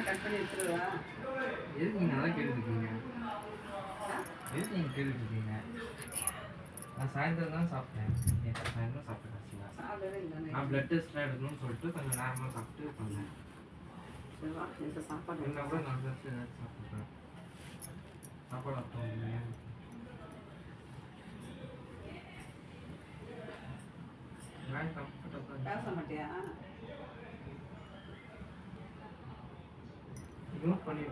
Cut பண்ணி எடுத்துருவா. எதுக்கு நீங்கள் நல்லா கேட்டுருக்கீங்க? எதுக்கு நீங்கள் கேட்டுருக்கீங்க? நான் சாயந்தரம் தான் சாப்பிட்டேன். நேற்று சாயந்தரம் சாப்பிட்டேன். சாப்பிடவே இல்லை. நான் பிளட் டெஸ்ட்லாம் எடுக்கணும்னு சொல்லிட்டு கொஞ்சம் நேரமாக சாப்பிட்டு பண்ணேன். சரிவா, இந்த சாப்பாடு என்ன கூட நான் ஏதாச்சும் சாப்பிட்றேன். சாப்பாடு அப்போ பேச மாட்டியா? யூஸ் பண்ணி